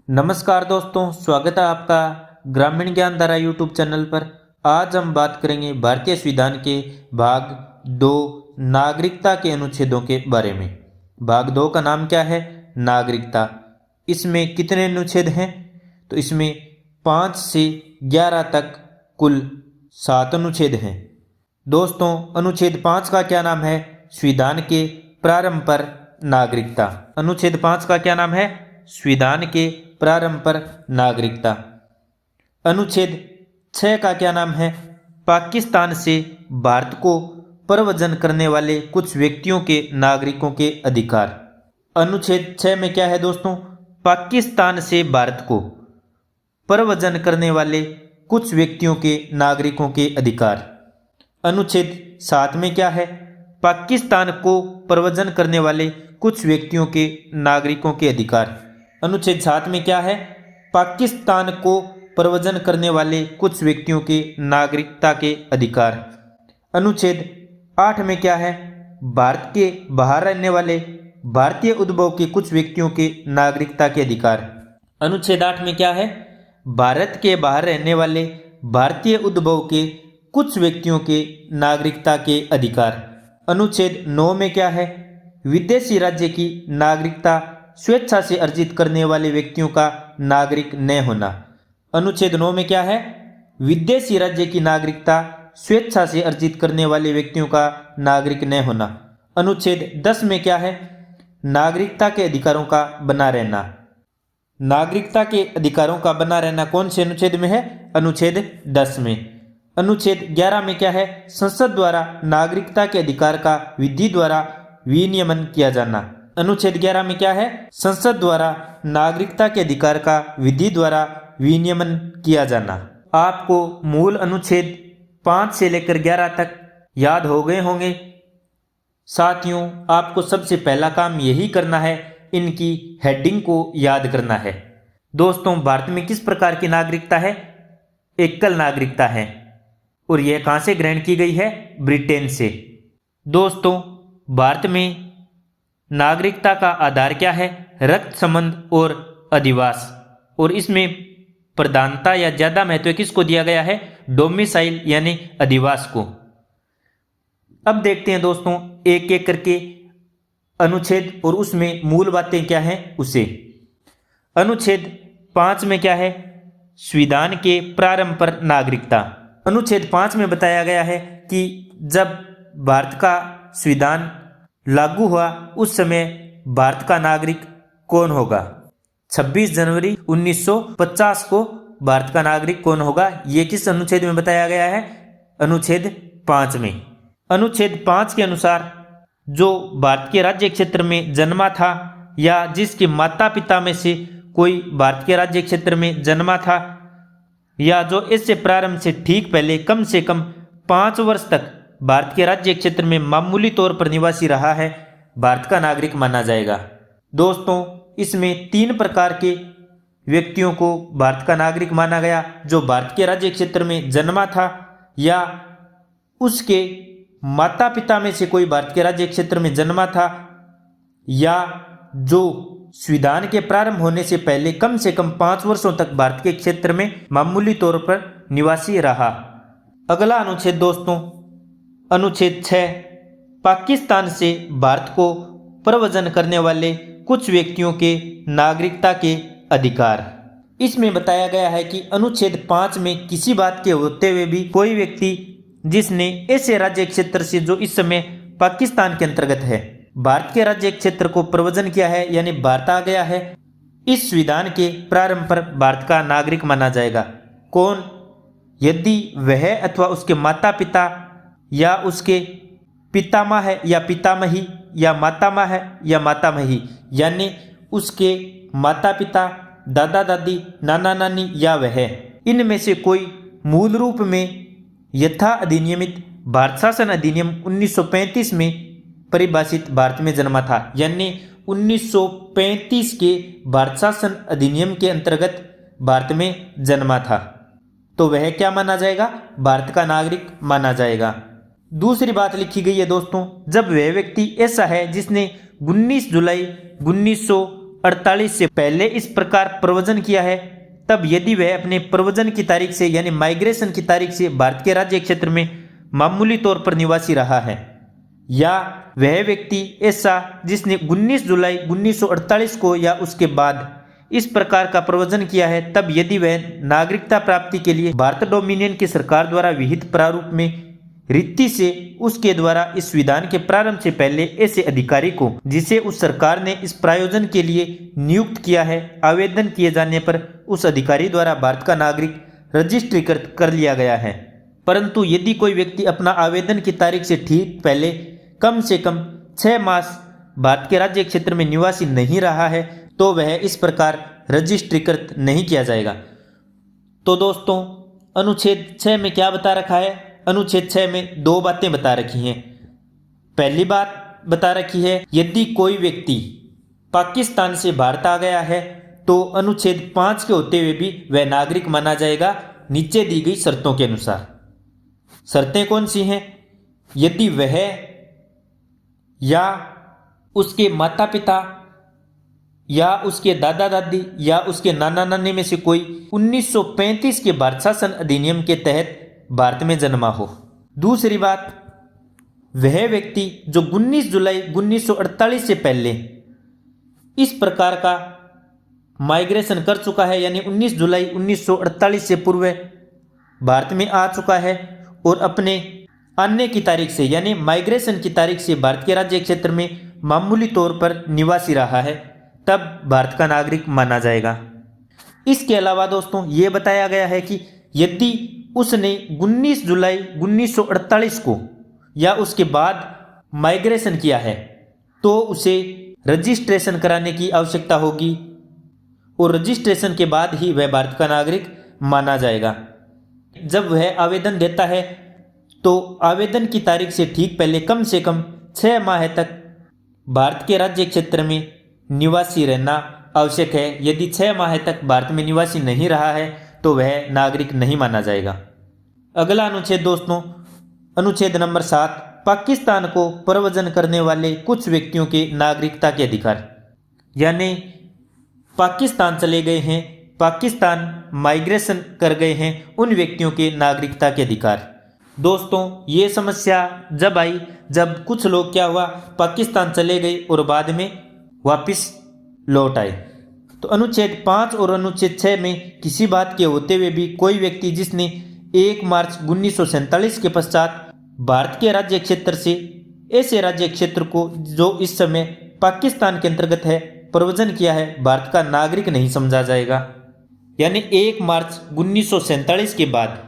नमस्कार दोस्तों, स्वागत है आपका ग्रामीण ज्ञान धारा यूट्यूब चैनल पर। आज हम बात करेंगे भारतीय संविधान के भाग 2 नागरिकता के अनुच्छेदों के बारे में। भाग 2 का नाम क्या है? नागरिकता। इसमें कितने अनुच्छेद हैं? तो इसमें 5 से 11 तक कुल 7 अनुच्छेद हैं। दोस्तों, अनुच्छेद 5 का क्या नाम है? संविधान के प्रारंभ पर नागरिकता। अनुच्छेद 5 का क्या नाम है? संविधान के प्रारंभ पर नागरिकता। अनुच्छेद 6 का क्या नाम है? पाकिस्तान से भारत को प्रव्रजन करने वाले कुछ व्यक्तियों के नागरिकों के अधिकार। अनुच्छेद 6 में क्या है दोस्तों? पाकिस्तान से भारत को प्रव्रजन करने वाले कुछ व्यक्तियों के नागरिकों के अधिकार। अनुच्छेद 7 में क्या है? पाकिस्तान को प्रव्रजन करने वाले कुछ व्यक्तियों के नागरिकों के अधिकार। अनुच्छेद 7 में क्या है? पाकिस्तान को प्रव्रजन करने वाले कुछ व्यक्तियों के नागरिकता के अधिकार। अनुच्छेद 8 में क्या है? भारत के बाहर रहने वाले भारतीय उद्भव के कुछ व्यक्तियों के नागरिकता के अधिकार। अनुच्छेद 8 में क्या है? भारत के बाहर रहने वाले भारतीय उद्भव के कुछ व्यक्तियों के नागरिकता के अधिकार। अनुच्छेद 9 में क्या है? विदेशी राज्य की नागरिकता स्वेच्छा से अर्जित करने वाले व्यक्तियों का नागरिक न होना। अनुच्छेद 9 में क्या है? विदेशी राज्य की नागरिकता स्वेच्छा से अर्जित करने वाले व्यक्तियों का नागरिक न होना। अनुच्छेद 10 में क्या है? नागरिकता के अधिकारों का बना रहना। नागरिकता के अधिकारों का बना रहना कौन से अनुच्छेद में है? अनुच्छेद 10 में। अनुच्छेद 11 में क्या है? संसद द्वारा नागरिकता के अधिकार का विधि द्वारा विनियमन किया जाना। अनुच्छेद 11 में क्या है? संसद द्वारा नागरिकता के अधिकार का विधि द्वारा विनियमन किया जाना। आपको मूल अनुच्छेद 5 से लेकर 11 तक याद हो गए होंगे। साथियों, आपको सबसे पहला काम यही करना है, इनकी हेडिंग को याद करना है। दोस्तों, भारत में किस प्रकार की नागरिकता है? एकल नागरिकता है, और यह कहां से ग्रहण की गई है? ब्रिटेन से। दोस्तों, भारत में नागरिकता का आधार क्या है? रक्त संबंध और अधिवास, और इसमें प्रधानता या ज्यादा महत्व किसको दिया गया है? डोमिसाइल यानी अधिवास को। अब देखते हैं दोस्तों एक एक करके अनुच्छेद और उसमें मूल बातें क्या हैं उसे। अनुच्छेद 5 में क्या है? संविधान के प्रारंभ पर नागरिकता। अनुच्छेद 5 में बताया गया है कि जब भारत का संविधान लागू हुआ उस समय भारत का नागरिक कौन होगा? 26 जनवरी 1950 को भारत का नागरिक कौन होगा? ये किस अनुच्छेद में बताया गया है? अनुच्छेद 5 में। अनुच्छेद 5 के अनुसार जो भारत के राज्य क्षेत्र में जन्मा था या जिसके माता पिता में से कोई भारत के राज्य क्षेत्र में जन्मा था या जो इससे प्रारंभ से ठीक पहले कम से कम 5 वर्ष तक भारत के राज्य क्षेत्र में मामूली तौर पर निवासी रहा है, भारत का नागरिक माना जाएगा। दोस्तों, इसमें 3 प्रकार के व्यक्तियों को भारत का नागरिक माना गया। जो भारत के राज्य क्षेत्र में जन्मा था या उसके माता पिता में से कोई भारत के राज्य क्षेत्र में जन्मा था या जो संविधान के प्रारंभ होने से पहले कम से कम 5 वर्षों तक भारत के क्षेत्र में मामूली तौर पर निवासी रहा। अगला अनुच्छेद दोस्तों, अनुच्छेद 6 पाकिस्तान से भारत को प्रव्रजन करने वाले कुछ व्यक्तियों के नागरिकता के अधिकार। इसमें बताया गया है कि अनुच्छेद 5 में किसी बात के होते हुए भी कोई व्यक्ति जिसने ऐसे राज्य क्षेत्र से जो इस समय पाकिस्तान के अंतर्गत है भारत के राज्य क्षेत्र को प्रव्रजन किया है यानी भारत आ गया है, इस संविधान के प्रारंभ पर भारत का नागरिक माना जाएगा। कौन? यदि वह अथवा उसके माता पिता या उसके पितामह है या पितामही या मातामह है या मातामही, यानी उसके माता पिता, दादा दादी, नाना नानी या वह, इनमें से कोई मूल रूप में यथा अधिनियमित भारत शासन अधिनियम 1935 में परिभाषित भारत में जन्मा था, यानी 1935 के भारत शासन अधिनियम के अंतर्गत भारत में जन्मा था, तो वह क्या माना जाएगा? भारत का नागरिक माना जाएगा। दूसरी बात लिखी गई है दोस्तों, जब वह व्यक्ति ऐसा है जिसने 19 जुलाई 1948 से पहले इस प्रकार प्रव्रजन किया है, तब यदि वह अपने प्रव्रजन की तारीख से यानी माइग्रेशन की तारीख से भारत के राज्य क्षेत्र में मामूली तौर पर निवासी रहा है, या वह व्यक्ति ऐसा जिसने 19 जुलाई 1948 को या उसके बाद इस प्रकार का प्रव्रजन किया है, तब यदि वह नागरिकता प्राप्ति के लिए भारत डोमिनियन की सरकार द्वारा विहित प्रारूप में रीति से उसके द्वारा इस विधान के प्रारंभ से पहले ऐसे अधिकारी को जिसे उस सरकार ने इस प्रायोजन के लिए नियुक्त किया है, आवेदन किए जाने पर उस अधिकारी द्वारा भारत का नागरिक रजिस्ट्रीकृत कर लिया गया है। परंतु यदि कोई व्यक्ति अपना आवेदन की तारीख से ठीक पहले कम से कम 6 मास भारत के राज्य क्षेत्र में निवासी नहीं रहा है, तो वह इस प्रकार रजिस्ट्रीकृत नहीं किया जाएगा। तो दोस्तों, अनुच्छेद 6 में क्या बता रखा है? अनुच्छेद 6 में 2 बातें बता रखी हैं। पहली बात बता रखी है, यदि कोई व्यक्ति पाकिस्तान से भारत आ गया है तो अनुच्छेद 5 के होते हुए भी वह नागरिक माना जाएगा नीचे दी गई शर्तों के अनुसार। शर्तें कौन सी हैं? यदि वह या उसके माता पिता या उसके दादा दादी या उसके नाना नानी में से कोई 1935 के भारत शासन अधिनियम के तहत भारत में जन्मा हो। दूसरी बात, वह व्यक्ति जो 19 जुलाई 1948 से पहले इस प्रकार का माइग्रेशन कर चुका है, यानी 19 जुलाई 1948 से पूर्व भारत में आ चुका है और अपने आने की तारीख से यानी माइग्रेशन की तारीख से भारत के राज्य क्षेत्र में मामूली तौर पर निवासी रहा है, तब भारत का नागरिक माना जाएगा। इसके अलावा दोस्तों, ये बताया गया है कि यदि उसने 19 जुलाई 1948 को या उसके बाद माइग्रेशन किया है तो उसे रजिस्ट्रेशन कराने की आवश्यकता होगी और रजिस्ट्रेशन के बाद ही वह भारत का नागरिक माना जाएगा। जब वह आवेदन देता है तो आवेदन की तारीख से ठीक पहले कम से कम 6 माह तक भारत के राज्य क्षेत्र में निवासी रहना आवश्यक है। यदि 6 माह तक भारत में निवासी नहीं रहा है तो वह नागरिक नहीं माना जाएगा। अगला अनुच्छेद दोस्तों, अनुच्छेद नंबर 7, पाकिस्तान को प्रव्रजन करने वाले कुछ व्यक्तियों के नागरिकता के अधिकार। यानी पाकिस्तान चले गए हैं, पाकिस्तान माइग्रेशन कर गए हैं, उन व्यक्तियों के नागरिकता के अधिकार। दोस्तों, ये समस्या जब आई जब कुछ लोग क्या हुआ, पाकिस्तान चले गए और बाद में वापस लौट आए। तो अनुच्छेद 5 और अनुच्छेद 6 में किसी बात के होते हुए भी कोई व्यक्ति जिसने 1 मार्च 1947 के पश्चात भारत के राज्य क्षेत्र से ऐसे राज्य क्षेत्र को जो इस समय पाकिस्तान के अंतर्गत है प्रव्रजन किया है, भारत का नागरिक नहीं समझा जाएगा। यानी 1 मार्च 1947 के बाद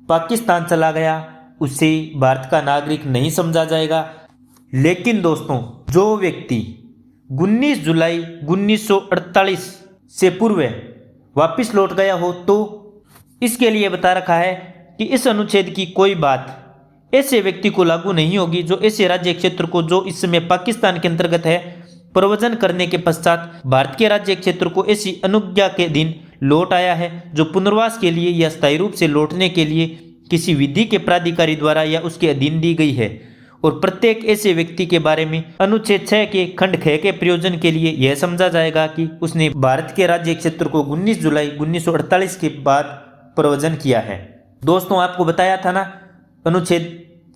पाकिस्तान चला गया, उसे भारत का नागरिक नहीं समझा जाएगा। लेकिन दोस्तों, जो व्यक्ति 19 जुलाई 1948 से पूर्व वापस लौट गया हो तो इसके लिए बता रखा है कि इस अनुच्छेद की कोई बात ऐसे व्यक्ति को लागू नहीं होगी जो ऐसे राज्य क्षेत्र को जो इस समय पाकिस्तान के अंतर्गत है प्रव्रजन करने के पश्चात भारत के राज्य क्षेत्र को ऐसी अनुज्ञा के दिन लौट आया है, जो पुनर्वास के लिए या स्थायी रूप से लौटने के लिए किसी विधि के प्राधिकारी द्वारा या उसके अधीन दी गई है। और प्रत्येक ऐसे व्यक्ति के बारे में अनुच्छेद 6 के खंड ख के प्रयोजन के लिए यह समझा जाएगा कि उसने भारत के राज्य क्षेत्र को 19 जुलाई 1948 के बाद प्रव्रजन किया है। दोस्तों, आपको बताया था ना अनुच्छेद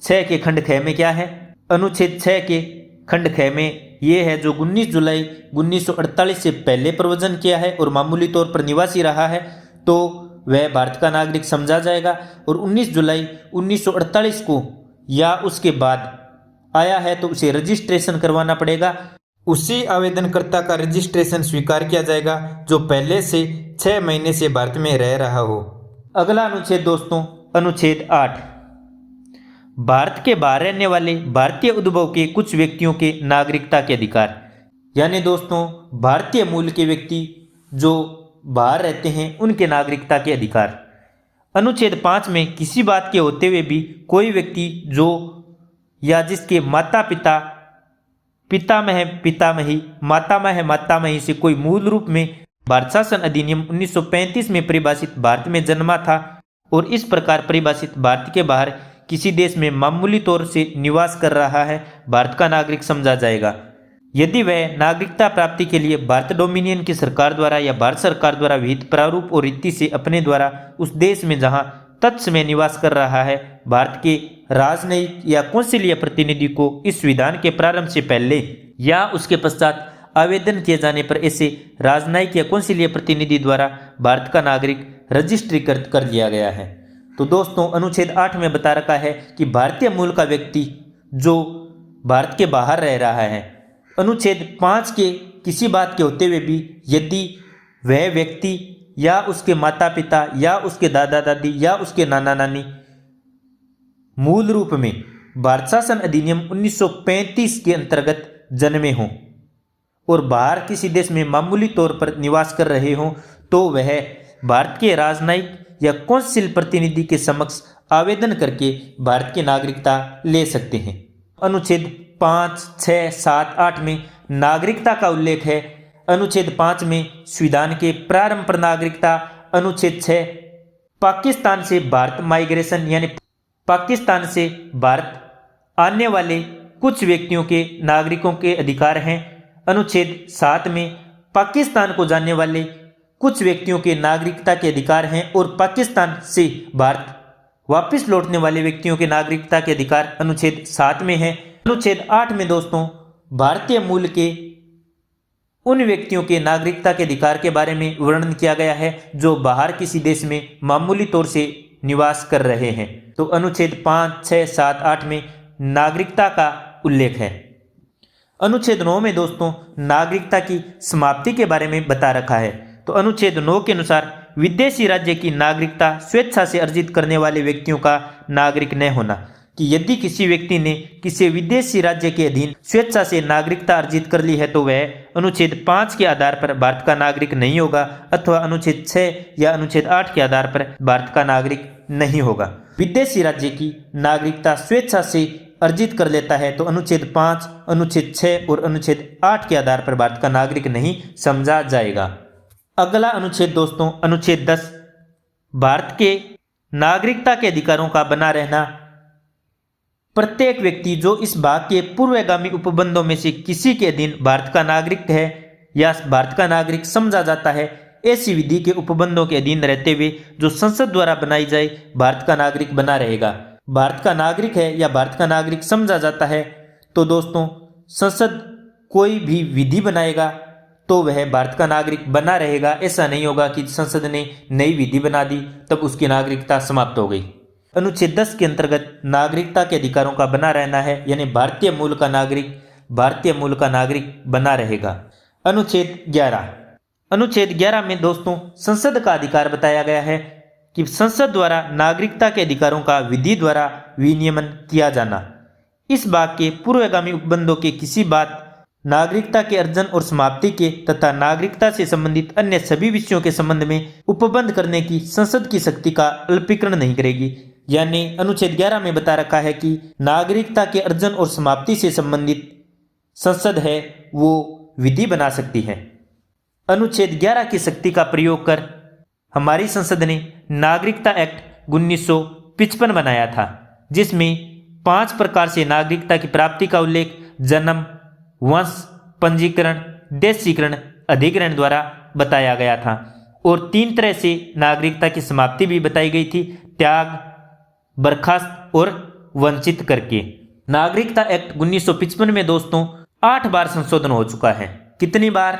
6 के खंड ख में क्या है। अनुच्छेद 6 के खंड ख में ये है, जो 19 जुलाई 1948 से पहले प्रव्रजन किया है और मामूली तौर पर निवासी रहा है तो वह भारत का नागरिक समझा जाएगा, और 19 जुलाई 1948 को या उसके बाद आया है तो उसे रजिस्ट्रेशन करवाना पड़ेगा। उसी आवेदनकर्ता का रजिस्ट्रेशन स्वीकार किया जाएगा जो पहले से 6 महीने से भारत में रह रहा हो। अगला अनुच्छेद दोस्तों, अनुच्छेद 8, भारत के बाहर रहने वाले भारतीय उद्भव के कुछ व्यक्तियों के नागरिकता के अधिकार। यानी दोस्तों, भारतीय मूल के व्यक्ति जो बाहर रहते हैं उनके नागरिकता के अधिकार। अनुच्छेद 5 में किसी बात के होते हुए भी कोई व्यक्ति जो या जिसके माता पिता पितामह पितामही मातामह मातामही से कोई मूल रूप में भारत शासन अधिनियम 1935 में परिभाषित भारत में जन्मा था और इस प्रकार परिभाषित भारत के बाहर किसी देश में मामूली तौर से निवास कर रहा है, भारत का नागरिक समझा जाएगा। यदि वह नागरिकता प्राप्ति के लिए भारत डोमिनियन की सरकार द्वारा या भारत सरकार द्वारा विहित प्रारूप और रीति से अपने द्वारा उस देश में जहां तत्समय निवास कर रहा है, भारत के राजनयिक या कौंसिलीय प्रतिनिधि को इस विधान के प्रारंभ से पहले या उसके पश्चात आवेदन किए जाने पर ऐसे राजनयिक या कौंसिलीय प्रतिनिधि द्वारा भारत का नागरिक रजिस्ट्रीकृत कर लिया गया है। तो दोस्तों अनुच्छेद 8 में बता रखा है कि भारतीय मूल का व्यक्ति जो भारत के बाहर रह रहा है, अनुच्छेद 5 के किसी बात के होते हुए भी यदि वह व्यक्ति या उसके माता पिता या उसके दादा दादी या उसके नाना नानी मूल रूप में भारत शासन अधिनियम 1935 के अंतर्गत जन्मे हों और बाहर किसी देश में मामूली तौर पर निवास कर रहे हों, तो वह भारत के राजनयिक या कौंसिल प्रतिनिधि के समक्ष आवेदन करके भारत की नागरिकता ले सकते हैं। अनुच्छेद 5, 6, 7, 8 में नागरिकता का उल्लेख है। अनुच्छेद 5 में संविधान के प्रारंभ पर नागरिकता, अनुच्छेद 6 पाकिस्तान से भारत माइग्रेशन यानी पाकिस्तान से भारत आने वाले कुछ व्यक्तियों के नागरिकों के अधिकार हैं। अनुच्छेद 7 में पाकिस्तान को जाने वाले कुछ व्यक्तियों के नागरिकता के अधिकार हैं और पाकिस्तान से भारत वापस लौटने वाले व्यक्तियों के नागरिकता के अधिकार अनुच्छेद 7 में है। अनुच्छेद 8 में दोस्तों भारतीय मूल के उन व्यक्तियों के नागरिकता के अधिकार के बारे में वर्णन किया गया है जो बाहर किसी देश में मामूली तौर से निवास कर रहे हैं। तो अनुच्छेद 5, 6, 7, 8 में नागरिकता का उल्लेख है। अनुच्छेद 9 में दोस्तों नागरिकता की समाप्ति के बारे में बता रखा है। तो अनुच्छेद 9 के अनुसार विदेशी राज्य की नागरिकता स्वेच्छा से अर्जित करने वाले व्यक्तियों का नागरिक न होना, कि यदि किसी व्यक्ति ने किसी विदेशी राज्य के अधीन स्वेच्छा से नागरिकता अर्जित कर ली है तो वह अनुच्छेद 5 के आधार पर भारत का नागरिक नहीं होगा अथवा अनुच्छेद 6 या अनुच्छेद 8 के आधार पर भारत का नागरिक नहीं होगा। विदेशी राज्य की नागरिकता स्वेच्छा से अर्जित कर लेता है तो अनुच्छेद 5, अनुच्छेद 6 और अनुच्छेद 8 के आधार पर भारत का नागरिक नहीं समझा जाएगा। अगला अनुच्छेद दोस्तों अनुच्छेद 10 भारत के नागरिकता के अधिकारों का बना रहना। प्रत्येक व्यक्ति जो इस भाग के पूर्वगामी उपबंधों में से किसी के अधीन भारत का नागरिक है या भारत का नागरिक समझा जाता है, ऐसी विधि के उपबंधों के अधीन रहते हुए जो संसद द्वारा बनाई जाए भारत का नागरिक बना रहेगा। भारत का नागरिक है या भारत का नागरिक समझा जाता है तो दोस्तों संसद कोई भी विधि बनाएगा तो वह भारत का नागरिक बना रहेगा। ऐसा नहीं होगा कि संसद ने नई विधि बना दी तब उसकी नागरिकता समाप्त हो गई। अनुच्छेद 10 के अंतर्गत नागरिकता के अधिकारों का बना रहना है, यानी भारतीय मूल का नागरिक भारतीय मूल का नागरिक बना रहेगा। अनुच्छेद 11 अनुच्छेद 11 में दोस्तों संसद का अधिकार बताया गया है कि संसद द्वारा नागरिकता के अधिकारों का विधि द्वारा विनियमन किया जाना। इस भाग के पूर्वगामी उपबंधों के किसी बात नागरिकता के अर्जन और समाप्ति के तथा नागरिकता से संबंधित अन्य सभी विषयों के संबंध में उपबंध करने की संसद की शक्ति का अल्पीकरण नहीं करेगी। यानी अनुच्छेद 11 में बता रखा है कि नागरिकता के अर्जन और समाप्ति से संबंधित संसद है वो विधि बना सकती है। अनुच्छेद 11 की शक्ति का प्रयोग कर हमारी संसद ने नागरिकता एक्ट 1955 बनाया था, जिसमें 5 प्रकार से नागरिकता की प्राप्ति का उल्लेख जन्म, वंश, पंजीकरण, देशीकरण, अधिग्रहण द्वारा बताया गया था और 3 तरह से नागरिकता की समाप्ति भी बताई गई थी, त्याग, बर्खास्त और वंचित करके। नागरिकता एक्ट 1955 में दोस्तों 8 बार संशोधन हो चुका है। कितनी बार?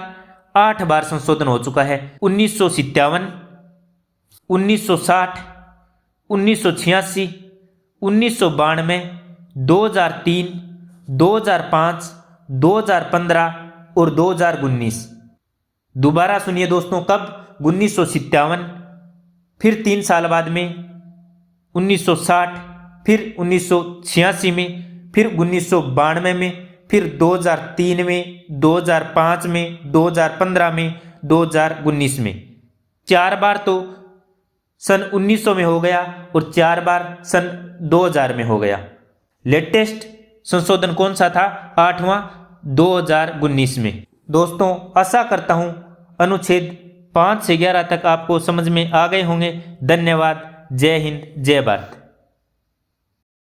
8 बार संशोधन हो चुका है। 1957, 1960, 1986, 1992, 2003, 2005, 2015 और 2019। दोबारा सुनिए दोस्तों, कब? 1957, फिर 3 साल बाद में 1960, फिर 1986 में, फिर 1992 में, फिर 2003 में, 2005 में, 2015 में, 2019 में। 4 बार तो सन 1900 में हो गया और 4 बार सन 2000 में हो गया। लेटेस्ट संशोधन कौन सा था? 8वां 2019 में। दोस्तों आशा करता हूं अनुच्छेद 5 से 11 तक आपको समझ में आ गए होंगे। धन्यवाद। जय हिंद, जय भारत।